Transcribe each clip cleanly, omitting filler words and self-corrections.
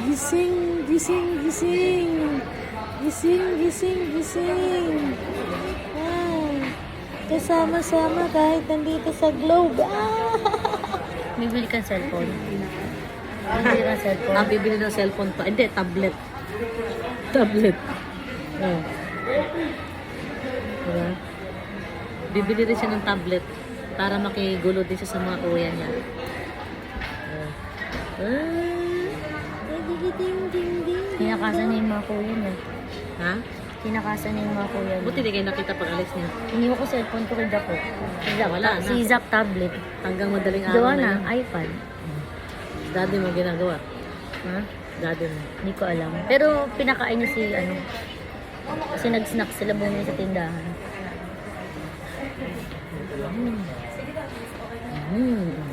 Gising, gising, gising. Gising, gising, gising. Kasama-sama kahit nandito sa globe. Bibili kang cellphone. Bibili kang cellphone. Bibili ng cellphone pa. Hindi, tablet. Tablet. Diba? Bibili rin siya ng tablet para makigulo din siya sa mga kuya niya. Kinakasan niya yung mga kuya niya. Ha? Kinakasan niya yung mga kuya niya. Buti di kayo nakita pag alis niya. Iniwan ko cellphone ko kay Jaco. Wala na. Si Zap tablet. Hanggang madaling araw Gawa na na, yun. iPad. Daddy mo ginagawa. Ha? Daddy mo. Hindi ko alam. Pero pinakain niya si ano. Kasi nag-snack sila bumili sa tindahan.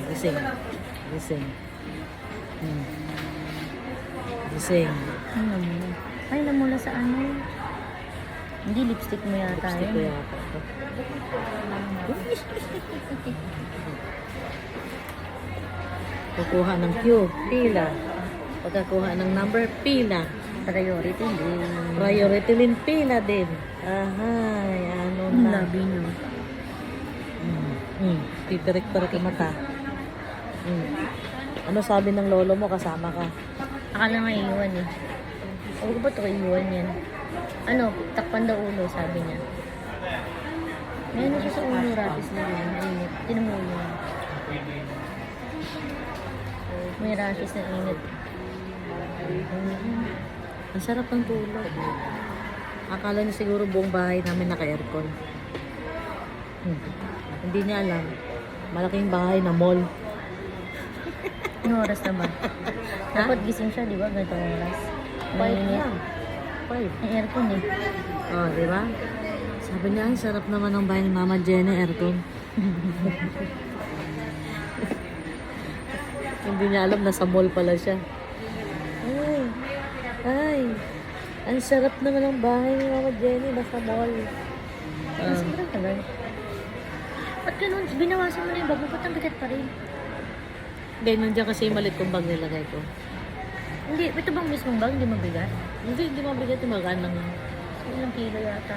Gising. Gising. Gising. Ay, namula. Ay, namula sa ano. Hindi, lipstick mo yata Lipstick ko yun. yata ito. Kukuha ng Q, pila. Pagkakuha ng number, pila. Priority din. Priority din, pila din. Ahay, ano Ang na. labi niyo. Pipirik-pirik yung mata. Ano sabi ng lolo mo, kasama ka? Akala nga iiwan eh. Huwag ko ba ito iiwan yan? Ano, takpan daw ulo, sabi niya. May ano siya sa ulo, rapis na yun. Mainit. Tinamulo niya. May rashes na init. Ang sarap ng tulog. Akala niya siguro buong bahay namin naka-aircon. Hindi niya alam. Malaking bahay na mall. Ano oras na ba? Dapat gising siya, di ba? Ganitong oras. Mainit. 5. May aircon eh. Oh, di ba? Sabi niya, ay sarap naman ng bahay ni Mama Jenny, aircon. Hindi niya alam, nasa mall pala siya. Ay, ang sarap naman ng bahay ni Mama Jenny, nasa mall. Sobrang tagal. Ba't ganun? Binawasan mo na yung bag mo, ba't ang bigat pa rin? Hindi, nandiyan kasi yung malit kong bag nilagay ko. Hindi, ito bang mismong bag? Hindi mabigat? Hindi mabigat yung magaan lang. Ilang kilo yata.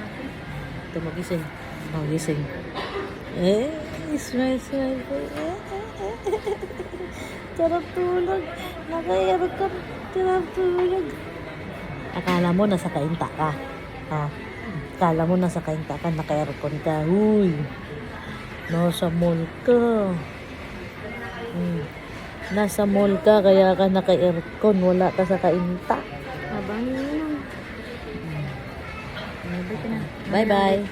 Ito, magising. Magising. Smile. Sarap tulog. Naka-aircon. Sarap tulog. Akala mo nasa kainta ka. Ha? Akala mo nasa kainta ka, naka-aircon ka. Uy. Nasa mall ka. Nasa mall ka, kaya ka naka-aircon. Wala ka sa kainta. Abang yun. Bye-bye.